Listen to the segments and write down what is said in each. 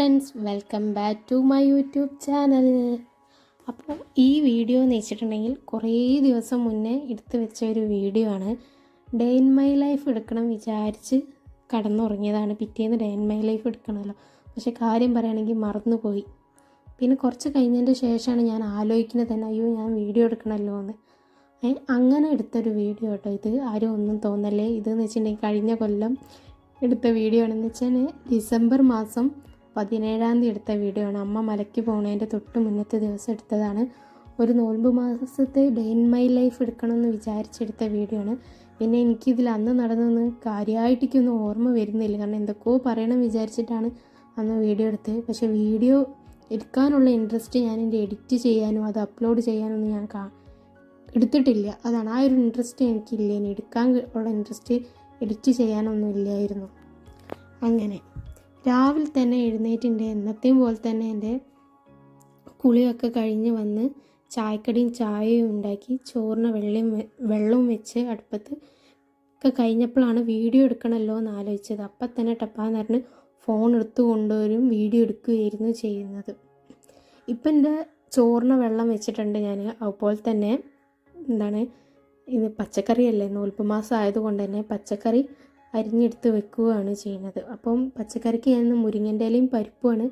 Friends, welcome back to my YouTube channel. അപ്പോൾ ഈ video എന്ന് വെച്ചിട്ടുണ്ടെങ്കിൽ കുറേ ദിവസം മുന്നേ എടുത്തു വെച്ച ഒരു വീഡിയോ ആണ്. ഡേ ഇൻ മൈ ലൈഫ് എടുക്കണം വിചാരിച്ച് കടന്നുറങ്ങിയതാണ്. പിറ്റേന്ന് ഡേ ഇൻ മൈ ലൈഫ് എടുക്കണമല്ലോ, പക്ഷെ കാര്യം പറയുകയാണെങ്കിൽ മറന്നുപോയി. പിന്നെ കുറച്ച് കഴിഞ്ഞതിൻ്റെ ശേഷമാണ് ഞാൻ ആലോചിക്കുന്നത് തന്നെ, അയ്യോ ഞാൻ വീഡിയോ എടുക്കണമല്ലോ എന്ന്. അങ്ങനെ എടുത്തൊരു വീഡിയോ കേട്ടോ ഇത്. ആരും ഒന്നും തോന്നല്ലേ, ഇതെന്ന് വെച്ചിട്ടുണ്ടെങ്കിൽ കഴിഞ്ഞ കൊല്ലം എടുത്ത വീഡിയോ ആണെന്ന് വെച്ചാൽ ഡിസംബർ മാസം 17-ാം തീയതി എടുത്ത വീഡിയോ ആണ്. അമ്മ മലയ്ക്ക് പോകുന്നതിൻ്റെ തൊട്ട് മുന്നത്തെ ദിവസം എടുത്തതാണ്. ഒരു നോൽമ്പ് മാസത്തെ ഡേ ഇൻ മൈ ലൈഫ് എടുക്കണമെന്ന് വിചാരിച്ചെടുത്ത വീഡിയോ ആണ്. പിന്നെ എനിക്കിതിൽ അന്ന് നടന്നൊന്നും കാര്യമായിട്ടൊന്നും ഓർമ്മ വരുന്നില്ല, കാരണം എന്തൊക്കെയോ പറയണം വിചാരിച്ചിട്ടാണ് അന്ന് വീഡിയോ എടുത്തത്. പക്ഷേ വീഡിയോ എടുക്കാനുള്ള ഇൻട്രസ്റ്റ് ഞാൻ എൻ്റെ എഡിറ്റ് ചെയ്യാനോ അത് അപ്ലോഡ് ചെയ്യാനൊന്നും ഞാൻ എടുത്തിട്ടില്ല. അതാണ്, ആ ഒരു ഇൻട്രസ്റ്റ് എനിക്കില്ല. ഇനി എടുക്കാൻ ഉള്ള ഇൻട്രസ്റ്റ് എഡിറ്റ് ചെയ്യാനൊന്നും ഇല്ലായിരുന്നു. അങ്ങനെ രാവിലെ തന്നെ എഴുന്നേറ്റിൻ്റെ എന്നത്തെയും പോലെ തന്നെ എൻ്റെ കുളിയൊക്കെ കഴിഞ്ഞ് വന്ന് ചായയും ഉണ്ടാക്കി ചോറിന് വെള്ളവും വെച്ച് അടുപ്പത്ത് ഒക്കെ കഴിഞ്ഞപ്പോഴാണ് വീഡിയോ എടുക്കണമല്ലോ എന്ന് ആലോചിച്ചത്. അപ്പം തന്നെ ടപ്പാന്ന് പറഞ്ഞ് ഫോൺ എടുത്ത് കൊണ്ടുവരും വീഡിയോ എടുക്കുകയായിരുന്നു ചെയ്യുന്നത്. ഇപ്പം എൻ്റെ ചോറിന് വെള്ളം വെച്ചിട്ടുണ്ട് ഞാൻ. അതുപോലെ തന്നെ ഇത് പച്ചക്കറിയല്ലേ, നോൽപ്പ് മാസം ആയതുകൊണ്ട് തന്നെ പച്ചക്കറി അരിഞ്ഞെടുത്ത് വെക്കുകയാണ് ചെയ്യുന്നത്. അപ്പം പച്ചക്കറിക്ക് ഞാൻ മുരിങ്ങൻ്റെ ഇലയും പരിപ്പുമാണ്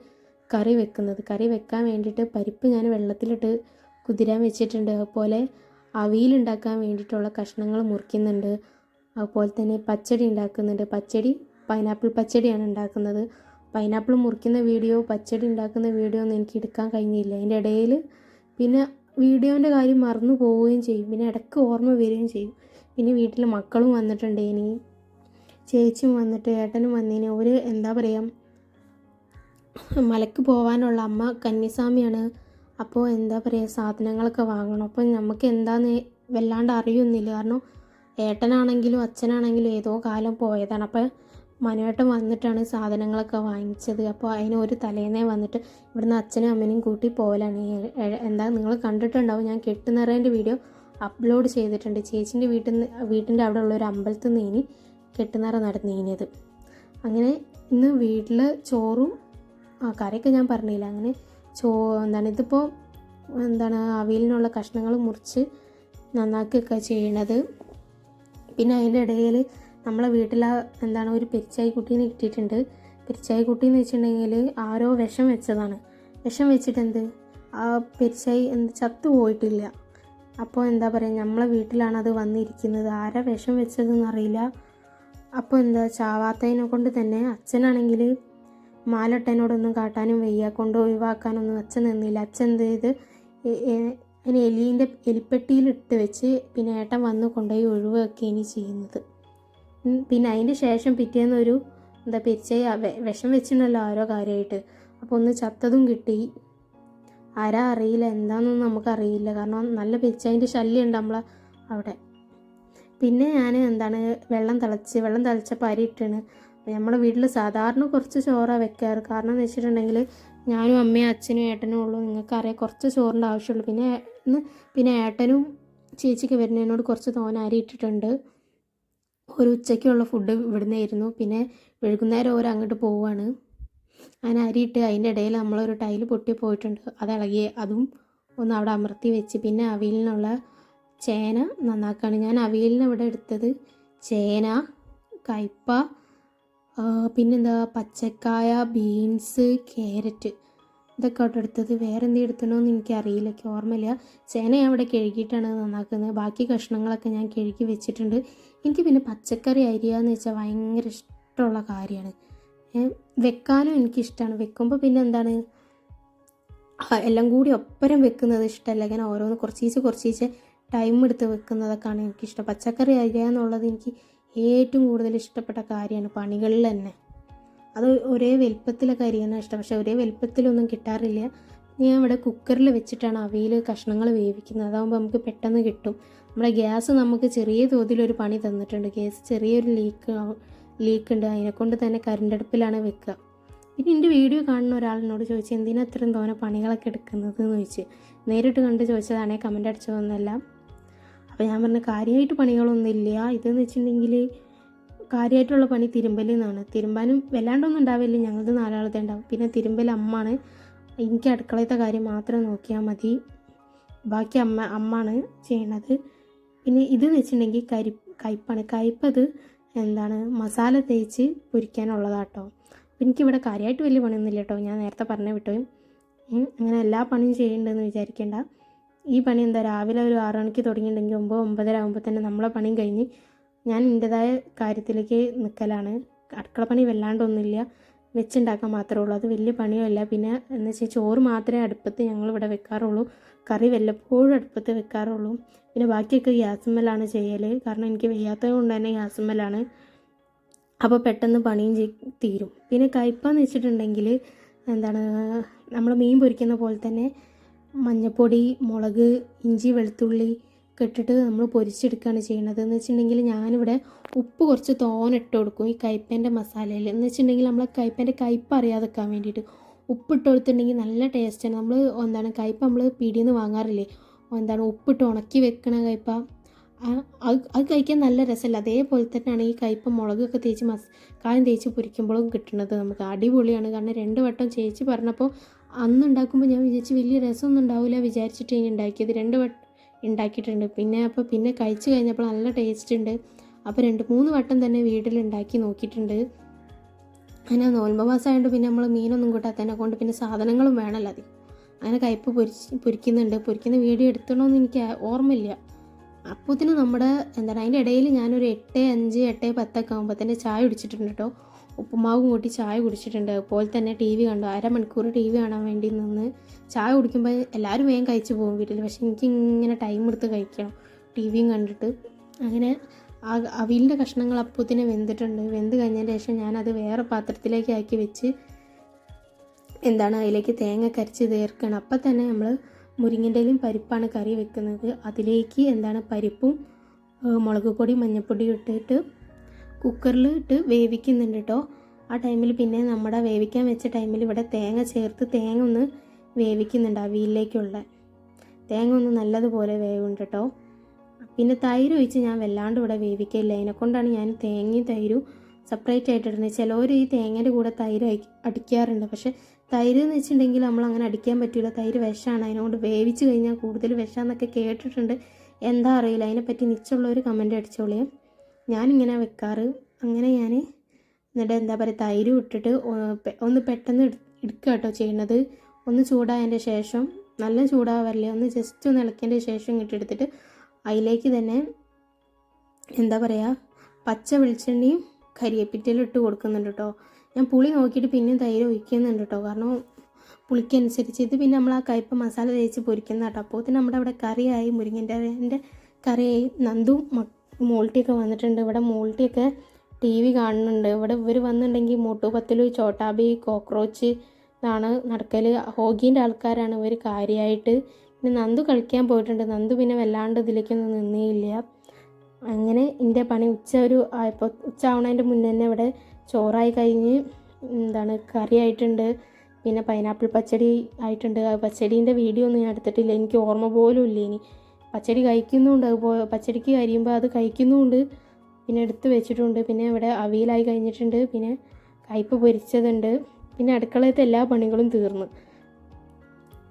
കറി വെക്കുന്നത്. കറി വെക്കാൻ വേണ്ടിയിട്ട് പരിപ്പ് ഞാൻ വെള്ളത്തിലിട്ട് കുതിരാൻ വെച്ചിട്ടുണ്ട്. അതുപോലെ അവിയലുണ്ടാക്കാൻ വേണ്ടിയിട്ടുള്ള കഷ്ണങ്ങൾ മുറിക്കുന്നുണ്ട്. അതുപോലെ തന്നെ പച്ചടി ഉണ്ടാക്കുന്നുണ്ട്. പൈനാപ്പിൾ പച്ചടിയാണ് ഉണ്ടാക്കുന്നത്. പൈനാപ്പിൾ മുറിക്കുന്ന വീഡിയോ, പച്ചടി ഉണ്ടാക്കുന്ന വീഡിയോ ഒന്നും എനിക്ക് എടുക്കാൻ കഴിഞ്ഞില്ല. അതിൻ്റെ ഇടയിൽ പിന്നെ വീഡിയോൻ്റെ കാര്യം മറന്നു പോവുകയും ചെയ്യും, പിന്നെ ഇടയ്ക്ക് ഓർമ്മ വരികയും ചെയ്യും. പിന്നെ വീട്ടിൽ മക്കളും വന്നിട്ടുണ്ട്, ഇനി ചേച്ചിയും വന്നിട്ട് ഏട്ടനും വന്നതിന് ഒരു മലക്ക് പോകാനുള്ള അമ്മ കന്നിസ്വാമിയാണ്. അപ്പോൾ സാധനങ്ങളൊക്കെ വാങ്ങണം. അപ്പോൾ നമുക്ക് എന്താന്ന് വല്ലാണ്ട് അറിയൊന്നുമില്ല, കാരണം ഏട്ടനാണെങ്കിലും അച്ഛനാണെങ്കിലും ഏതോ കാലം പോയതാണ്. അപ്പോൾ മനുവേട്ടൻ വന്നിട്ടാണ് സാധനങ്ങളൊക്കെ വാങ്ങിച്ചത്. അപ്പോൾ അതിന് ഒരു തലേന്നേ വന്നിട്ട് ഇവിടുന്ന് അച്ഛനും അമ്മനെയും കൂട്ടി പോകലാണ്. നിങ്ങൾ കണ്ടിട്ടുണ്ടാവും, ഞാൻ കെട്ടുനിറേൻ്റെ വീഡിയോ അപ്ലോഡ് ചെയ്തിട്ടുണ്ട്. ചേച്ചീൻ്റെ വീട്ടിൻ്റെ അവിടെ ഉള്ള ഒരു അമ്പലത്തിൽ നിന്ന് ഇനി കെട്ടുനിറ നടന്നിരുന്നത്. അങ്ങനെ ഇന്ന് വീട്ടിൽ ചോറും കറിയൊക്കെ ഞാൻ പറഞ്ഞില്ല. അങ്ങനെ ഇതിപ്പോൾ അവിയലിനുള്ള കഷ്ണങ്ങൾ മുറിച്ച് നന്നാക്കുകയൊക്കെ ചെയ്യണത്. പിന്നെ അതിൻ്റെ ഇടയിൽ നമ്മളെ വീട്ടിൽ ഒരു പെരിച്ചായി കുട്ടീനെ കിട്ടിയിട്ടുണ്ട്. പെരിച്ചായി കുട്ടി എന്ന് വെച്ചിട്ടുണ്ടെങ്കിൽ ആരോ വിഷം വെച്ചതാണ്. വിഷം വെച്ചിട്ട് ആ പെരിച്ചായി ചത്തു പോയിട്ടില്ല. അപ്പോൾ നമ്മളെ വീട്ടിലാണ് അത് വന്നിരിക്കുന്നത്. ആരാ വിഷം വെച്ചതെന്ന് അറിയില്ല. അപ്പോൾ ചാവാത്തതിനെ കൊണ്ട് തന്നെ അച്ഛനാണെങ്കിൽ മാലട്ടനോടൊന്നും കാട്ടാനും വയ്യ, കൊണ്ട് ഒഴിവാക്കാനൊന്നും അച്ഛൻ നിന്നില്ല. അച്ഛൻ അതിന് എലിപ്പെട്ടിയിലിട്ട് വെച്ച് പിന്നെ ഏട്ടൻ വന്ന് കൊണ്ടുപോയി ഒഴിവാക്കുകയാണ് ചെയ്യുന്നത്. പിന്നെ അതിൻ്റെ ശേഷം പിറ്റേന്ന് ഒരു പെരിച്ചായി വിഷം വെച്ചിട്ടുണ്ടല്ലോ ആരോ കാര്യമായിട്ട്, അപ്പോൾ ഒന്ന് ചത്തതും കിട്ടി. ആരാ അറിയില്ല, എന്താണെന്നൊന്നും നമുക്കറിയില്ല, കാരണം നല്ല പെരിച്ചായിൻ്റെ ശല്യം ഉണ്ട് നമ്മളെ അവിടെ. പിന്നെ ഞാൻ വെള്ളം തിളച്ചപ്പോൾ അരി ഇട്ടാണ്. നമ്മുടെ വീട്ടിൽ സാധാരണ കുറച്ച് ചോറാണ് വെക്കാറ്. കാരണം എന്ന് വെച്ചിട്ടുണ്ടെങ്കിൽ ഞാനും അമ്മയും അച്ഛനും ഏട്ടനും ഉള്ളൂ, നിങ്ങൾക്കറിയാം കുറച്ച് ചോറിൻ്റെ ആവശ്യമുള്ളൂ. പിന്നെ ഏട്ടനും ചേച്ചിക്ക് വരുന്നതിനോട് കുറച്ച് തോനെ അരി ഇട്ടിട്ടുണ്ട്. ഒരു ഉച്ചയ്ക്കുള്ള ഫുഡ് ഇവിടുന്ന് ആയിരുന്നു. പിന്നെ വൈകുന്നേരം അങ്ങോട്ട് പോവുകയാണ്. അങ്ങനെ അരിയിട്ട് അതിൻ്റെ ഇടയിൽ നമ്മളൊരു ടൈല് പൊട്ടി പോയിട്ടുണ്ട്, അത് ഇളകി അതും ഒന്ന് അവിടെ അമർത്തി വെച്ച് പിന്നെ അവിയലിനുള്ള ചേന നന്നാക്കുകയാണ്. ഞാൻ അവിയലിന് ഇവിടെ എടുത്തത് ചേന, കയ്പ, പച്ചക്കായ, ബീൻസ്, ക്യാരറ്റ് ഇതൊക്കെ അവിടെ എടുത്തത്. വേറെ എന്തെങ്കിലും എടുത്തണോന്ന് എനിക്കറിയില്ല, എനിക്ക് ഓർമ്മയില്ല. ചേന ഞാൻ ഇവിടെ കഴുകിയിട്ടാണ് നന്നാക്കുന്നത്. ബാക്കി കഷ്ണങ്ങളൊക്കെ ഞാൻ കഴുകി വെച്ചിട്ടുണ്ട്. എനിക്ക് പിന്നെ പച്ചക്കറി അരിയാന്ന് വെച്ചാൽ ഭയങ്കര ഇഷ്ടമുള്ള കാര്യമാണ്. വെക്കാനും എനിക്കിഷ്ടമാണ്. വെക്കുമ്പോൾ പിന്നെ എല്ലാം കൂടി ഒപ്പരം വെക്കുന്നത് ഇഷ്ടമല്ല. ഇങ്ങനെ ഓരോന്ന് കുറച്ചീച്ച് ടൈം എടുത്ത് വെക്കുന്നതൊക്കെയാണ് എനിക്കിഷ്ടം. പച്ചക്കറി അരിയാന്നുള്ളത് എനിക്ക് ഏറ്റവും കൂടുതൽ ഇഷ്ടപ്പെട്ട കാര്യമാണ് പണികളിൽ തന്നെ. അത് ഒരേ വലുപ്പത്തിലൊക്കെ അരിയാനാണ് ഇഷ്ടം, പക്ഷേ ഒരേ വലുപ്പത്തിലൊന്നും കിട്ടാറില്ല. ഞാൻ ഇവിടെ കുക്കറിൽ വെച്ചിട്ടാണ് അവിയൽ കഷ്ണങ്ങൾ വേവിക്കുന്നത്. അതാകുമ്പോൾ നമുക്ക് പെട്ടെന്ന് കിട്ടും. നമ്മുടെ ഗ്യാസ് നമുക്ക് ചെറിയ തോതിലൊരു പണി തന്നിട്ടുണ്ട്. ഗ്യാസ് ചെറിയൊരു ലീക്ക് ഉണ്ട്, അതിനെക്കൊണ്ട് തന്നെ കരണ്ടടുപ്പിലാണ് വെക്കുക. പിന്നെ എൻ്റെ വീഡിയോ കാണുന്ന ഒരാളിനോട് ചോദിച്ചു എന്തിനാ അത്രയും തോന്നെ പണികളൊക്കെ എടുക്കുന്നത് എന്ന് ചോദിച്ച്. നേരിട്ട് കണ്ട് ചോദിച്ചതാണേ, കമൻ്റ് അടിച്ചതൊന്നുമല്ല. അപ്പോൾ ഞാൻ പറഞ്ഞ കാര്യമായിട്ട് പണികളൊന്നുമില്ല. ഇതെന്ന് വെച്ചിട്ടുണ്ടെങ്കിൽ കാര്യമായിട്ടുള്ള പണി തിരുമ്പലിൽ നിന്നാണ്. തിരുമ്പാനും വല്ലാണ്ടൊന്നും ഉണ്ടാവില്ല, ഞങ്ങൾക്ക് 4 ആളത്തെ ഉണ്ടാവും. പിന്നെ തിരുമ്പൽ അമ്മാണ്. എനിക്ക് അടുക്കളത്തെ കാര്യം മാത്രം നോക്കിയാൽ മതി, ബാക്കി അമ്മാണ് ചെയ്യണത്. പിന്നെ ഇതെന്ന് വെച്ചിട്ടുണ്ടെങ്കിൽ കയ്പ്പാണ്. കയ്പ്പത് എന്താണ് മസാല തേച്ച് പൊരിക്കാനുള്ളതാട്ടോ. എനിക്കിവിടെ കാര്യമായിട്ട് വലിയ പണിയൊന്നുമില്ല കേട്ടോ, ഞാൻ നേരത്തെ പറഞ്ഞു വിട്ടു. അങ്ങനെ എല്ലാ പണിയും ചെയ്യണ്ടെന്ന് വിചാരിക്കേണ്ട. ഈ പണി എന്താ, രാവിലെ ഒരു 6 മണിക്ക് തുടങ്ങിയിട്ടുണ്ടെങ്കിൽ 9-9:30 ആകുമ്പോൾ തന്നെ നമ്മളെ പണിയും കഴിഞ്ഞ് ഞാൻ എൻ്റെതായ കാര്യത്തിലേക്ക് നിൽക്കലാണ്. അടുക്കള പണി വല്ലാണ്ടൊന്നുമില്ല, വെച്ചുണ്ടാക്കാൻ മാത്രമേ ഉള്ളൂ, അത് വലിയ പണിയുമല്ല. പിന്നെ എന്ന് വെച്ചാൽ ചോറ് മാത്രമേ അടുപ്പത്ത് ഞങ്ങളിവിടെ വെക്കാറുള്ളൂ, കറി വല്ലപ്പോഴും അടുപ്പത്ത് വെക്കാറുള്ളൂ. പിന്നെ ബാക്കിയൊക്കെ ഗ്യാസുമ്മലാണ് ചെയ്യൽ, കാരണം എനിക്ക് വയ്യാത്തത് കൊണ്ട് തന്നെ ഗ്യാസുമ്മലാണ്. അപ്പോൾ പെട്ടെന്ന് പണിയും തീരും. പിന്നെ കയ്പ്പാന്ന് വെച്ചിട്ടുണ്ടെങ്കിൽ എന്താണ്, നമ്മൾ മീൻ പൊരിക്കുന്ന പോലെ തന്നെ മഞ്ഞൾപ്പൊടി, മുളക്, ഇഞ്ചി, വെളുത്തുള്ളി ഒക്കെ ഇട്ടിട്ട് നമ്മൾ പൊരിച്ചെടുക്കുകയാണ് ചെയ്യുന്നത്. എന്ന് വെച്ചിട്ടുണ്ടെങ്കിൽ ഞാനിവിടെ ഉപ്പ് കുറച്ച് തോനിട്ട് കൊടുക്കും ഈ കയ്പ്പേൻ്റെ മസാലയിൽ. എന്ന് വെച്ചിട്ടുണ്ടെങ്കിൽ നമ്മൾ കയ്പ്പേൻ്റെ കയ്പ്പ് അറിയാതെ വെക്കാൻ വേണ്ടിയിട്ട് ഉപ്പിട്ട് കൊടുത്തിട്ടുണ്ടെങ്കിൽ നല്ല ടേസ്റ്റാണ്. നമ്മൾ എന്താണ് കയ്പ്പ നമ്മൾ പീടിയിൽ നിന്ന് വാങ്ങാറില്ലേ, എന്താണ് ഉപ്പിട്ട് ഉണക്കി വെക്കണ കയ്പ്പ, അത് കഴിക്കാൻ നല്ല രസമല്ല. അതേപോലെ തന്നെയാണ് ഈ കയ്പ്പ മുളകൊക്കെ തേച്ച് കായം തേച്ച് പൊരിക്കുമ്പോഴും കിട്ടുന്നത് നമുക്ക് അടിപൊളിയാണ്. കാരണം 2 വട്ടം ചേച്ചി പറഞ്ഞപ്പോൾ അന്ന് ഉണ്ടാക്കുമ്പോൾ ഞാൻ വിചാരിച്ച് വലിയ രസമൊന്നും ഉണ്ടാവില്ല വിചാരിച്ചിട്ട് ഇനി ഉണ്ടാക്കിയത്. 2 വട്ടം ഉണ്ടാക്കിയിട്ടുണ്ട്. പിന്നെ കഴിച്ച് കഴിഞ്ഞപ്പോൾ നല്ല ടേസ്റ്റ് ഉണ്ട്. അപ്പോൾ 2-3 വട്ടം തന്നെ വീട്ടിൽ ഉണ്ടാക്കി നോക്കിയിട്ടുണ്ട്. അങ്ങനെ നോൽമ്പ് മാസമായതുകൊണ്ട് പിന്നെ നമ്മൾ മീനൊന്നും കൂട്ടാത്തതിനെ കൊണ്ട് പിന്നെ സാധനങ്ങളും വേണമല്ലോ അത്. അങ്ങനെ കയ്പ്പ് പൊരിക്കുന്നുണ്ട്. പൊരിക്കുന്ന വീഡിയോ എടുത്തണമെന്ന് എനിക്ക് ഓർമ്മയില്ല. അപ്പോഴത്തേനും നമ്മുടെ എന്താണ് അതിൻ്റെ ഇടയിൽ ഞാനൊരു 8:05, 8:10 ആകുമ്പോൾ തന്നെ ചായ കുടിച്ചിട്ടുണ്ട് കേട്ടോ. ഉപ്പുമാവും കൂട്ടി ചായ കുടിച്ചിട്ടുണ്ട്. അതുപോലെ തന്നെ TV കണ്ടു. 1/2 മണിക്കൂർ TV കാണാൻ വേണ്ടി നിന്ന്. ചായ കുടിക്കുമ്പോൾ എല്ലാവരും വേഗം കഴിച്ച് പോകും വീട്ടിൽ, പക്ഷെ എനിക്ക് ഇങ്ങനെ ടൈം എടുത്ത് കഴിക്കണം TVയും കണ്ടിട്ട്. അങ്ങനെ അവിലിൻ്റെ കഷ്ണങ്ങൾ അപ്പോഴത്തേനും വെന്തിട്ടുണ്ട്. വെന്ത് കഴിഞ്ഞതിന് ശേഷം ഞാനത് വേറെ പാത്രത്തിലേക്ക് ആക്കി വെച്ച് എന്താണ് അതിലേക്ക് തേങ്ങ അരച്ച് ചേർക്കണം. അപ്പം തന്നെ നമ്മൾ മുരിങ്ങൻ്റെ ഇലയും പരിപ്പാണ് കറി വെക്കുന്നത്. അതിലേക്ക് എന്താണ് പരിപ്പും മുളക് പൊടി, മഞ്ഞൾപ്പൊടി ഇട്ടിട്ട് കുക്കറിൽ ഇട്ട് വേവിക്കുന്നുണ്ട് കേട്ടോ. ആ ടൈമിൽ പിന്നെ നമ്മുടെ വേവിക്കാൻ വെച്ച ടൈമിൽ ഇവിടെ തേങ്ങ ചേർത്ത് തേങ്ങ ഒന്ന് വേവിക്കുന്നുണ്ട്. അവിയിലേക്കുള്ള തേങ്ങ ഒന്ന് നല്ലതുപോലെ വേവുണ്ട് കേട്ടോ. പിന്നെ തൈര് ഒഴിച്ച് ഞാൻ വല്ലാണ്ട് ഇവിടെ വേവിക്കില്ല, അതിനെക്കൊണ്ടാണ് ഞാൻ തേങ്ങയും തൈരും സെപ്പറേറ്റ് ആയിട്ടിടുന്നത്. ചിലവർ ഈ തേങ്ങയുടെ കൂടെ തൈര് അടിക്കാറുണ്ട്, പക്ഷെ തൈര് എന്ന് വെച്ചിട്ടുണ്ടെങ്കിൽ നമ്മൾ അങ്ങനെ അടിക്കാൻ പറ്റില്ല, തൈര് വിഷമാണ്. അതിനോട് വേവിച്ച് കഴിഞ്ഞാൽ കൂടുതൽ വിഷമാണെന്നൊക്കെ കേട്ടിട്ടുണ്ട്, എന്താ അറിയില്ല. അതിനെപ്പറ്റി നിശ്ചയമുള്ളവർ കമൻറ്റ് അടിച്ചോളിയും. ഞാനിങ്ങനെ വെക്കാറ്. അങ്ങനെ ഞാൻ എന്നിട്ട് എന്താ പറയുക, തൈര് ഇട്ടിട്ട് ഒന്ന് പെട്ടെന്ന് എടുക്കുക കേട്ടോ ചെയ്യുന്നത്. ഒന്ന് ചൂടായതിൻ്റെ ശേഷം, നല്ല ചൂടാവല്ലേ, ഒന്ന് ജസ്റ്റ് ഒന്ന് ഇളക്കിയതിൻ്റെ ശേഷം ഇട്ടെടുത്തിട്ട് അതിലേക്ക് തന്നെ എന്താ പറയുക പച്ച വെളിച്ചെണ്ണയും കരിയേപ്പിറ്റലും ഇട്ട് കൊടുക്കുന്നുണ്ട് കേട്ടോ. ഞാൻ പുളി നോക്കിയിട്ട് പിന്നെ തൈര് ഒഴിക്കുന്നുണ്ട് കേട്ടോ, കാരണം പുളിക്കനുസരിച്ച്. ഇത് പിന്നെ നമ്മൾ ആ കയ്പ്പ മസാല തേച്ച് പൊരിക്കുന്ന കേട്ടോ. അപ്പോൾ നമ്മുടെ അവിടെ കറിയായി, മുരിങ്ങൻ്റെ കറിയായി. നന്ദും മോൾട്ടിയൊക്കെ വന്നിട്ടുണ്ട്. ഇവിടെ മോൾട്ടിയൊക്കെ TV കാണുന്നുണ്ട്. ഇവിടെ ഇവർ വന്നിട്ടുണ്ടെങ്കിൽ മോട്ടു പത്തലു, ചോട്ടാബി, കോക്രോച്ച് ഇതാണ് നടക്കൽ. ഹോഗീൻ്റെ ആൾക്കാരാണ് ഇവർ കാര്യമായിട്ട്. പിന്നെ നന്ദു കളിക്കാൻ പോയിട്ടുണ്ട്. നന്ദു പിന്നെ വല്ലാണ്ട് ഇതിലേക്കൊന്നും നിന്നേയില്ല. അങ്ങനെ എൻ്റെ പണി ഉച്ച ആവണതിൻ്റെ മുന്നേ തന്നെ ഇവിടെ ചോറായി കഴിഞ്ഞ് എന്താണ് കറി ആയിട്ടുണ്ട്. പിന്നെ പൈനാപ്പിൾ പച്ചടി ആയിട്ടുണ്ട്. പച്ചടീൻ്റെ വീഡിയോ ഒന്നും ഞാൻ എടുത്തിട്ടില്ല, എനിക്ക് ഓർമ്മ പോലും ഇല്ല. ഇനി പച്ചടി കഴിക്കുന്നുണ്ട്, പച്ചടിക്ക് കരിയുമ്പോൾ അത് കഴിക്കുന്നുമുണ്ട്, പിന്നെ എടുത്ത് വെച്ചിട്ടുണ്ട്. പിന്നെ ഇവിടെ അവിയലായി കഴിഞ്ഞിട്ടുണ്ട്, പിന്നെ കയ്പ്പ് പൊരിച്ചതുണ്ട്. പിന്നെ അടുക്കളയത്തെ എല്ലാ പണികളും തീർന്നു.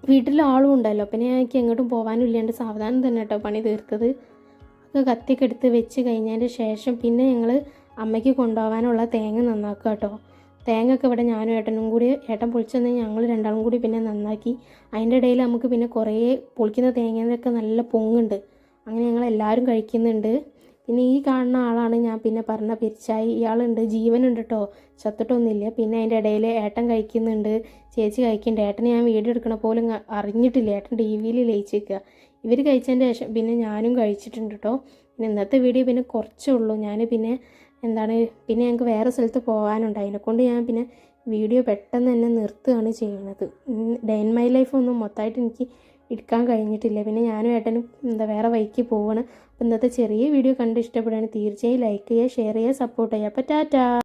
വീട്ടിൽ ആളും ഉണ്ടല്ലോ, പിന്നെ എനിക്ക് എങ്ങോട്ടും പോകാനും ഇല്ലാണ്ട് സാവധാനം തന്നെ കേട്ടോ പണി തീർത്തത്. ഒക്കെ കത്തിയൊക്കെ എടുത്ത് വെച്ച് കഴിഞ്ഞതിൻ്റെ ശേഷം പിന്നെ ഞങ്ങൾ അമ്മയ്ക്ക് കൊണ്ടുപോകാനുള്ള തേങ്ങ നന്നാക്കുക കേട്ടോ. തേങ്ങയൊക്കെ ഇവിടെ ഞാനും ഏട്ടനും കൂടി, ഏട്ടൻ പൊളിച്ചെന്ന് ഞങ്ങൾ 2 ആളും കൂടി പിന്നെ നന്നാക്കി. അതിൻ്റെ ഇടയിൽ നമുക്ക് പിന്നെ കുറേ പൊളിക്കുന്ന തേങ്ങയൊക്കെ നല്ല പൊങ്ങുണ്ട്. അങ്ങനെ ഞങ്ങൾ എല്ലാവരും കഴിക്കുന്നുണ്ട്. പിന്നെ ഈ കാണുന്ന ആളാണ് ഞാൻ പിന്നെ പറഞ്ഞ പെരിച്ചായി, ഇയാളുണ്ട്, ജീവനുണ്ട് കേട്ടോ, ചത്തിട്ടൊന്നുമില്ല. പിന്നെ അതിൻ്റെ ഇടയിൽ ഏട്ടൻ കഴിക്കുന്നുണ്ട്, ചേച്ചി കഴിക്കുന്നുണ്ട്. ഏട്ടനെ ഞാൻ വീഡിയോ എടുക്കണ പോലും അറിഞ്ഞിട്ടില്ല, ഏട്ടൻ TVയിൽ ലയിച്ചേക്കുക. ഇവർ കഴിച്ചതിൻ്റെ ശേഷം പിന്നെ ഞാനും കഴിച്ചിട്ടുണ്ട് കേട്ടോ. പിന്നെ ഇന്നത്തെ വീഡിയോ പിന്നെ കുറച്ചേ ഉള്ളൂ. ഞാൻ പിന്നെ പിന്നെ ഞങ്ങൾക്ക് വേറെ സ്ഥലത്ത് പോകാനുണ്ട്, അതിനെക്കൊണ്ട് ഞാൻ പിന്നെ വീഡിയോ പെട്ടെന്ന് തന്നെ നിർത്തുകയാണ് ചെയ്യുന്നത്. ഡേ ഇൻ മൈ ലൈഫ് ഒന്നും മൊത്തമായിട്ട് എനിക്ക് എടുക്കാൻ കഴിഞ്ഞിട്ടില്ല. പിന്നെ ഞാനും ഏട്ടനും വേറെ വഴിക്ക് പോവാണ്. അപ്പോൾ ഇന്നത്തെ ചെറിയ വീഡിയോ കണ്ട് ഇഷ്ടപ്പെടുകയാണെങ്കിൽ തീർച്ചയായും ലൈക്ക് ചെയ്യുക, ഷെയർ ചെയ്യുക, സപ്പോർട്ട് ചെയ്യുക. അപ്പോൾ ടാറ്റാ.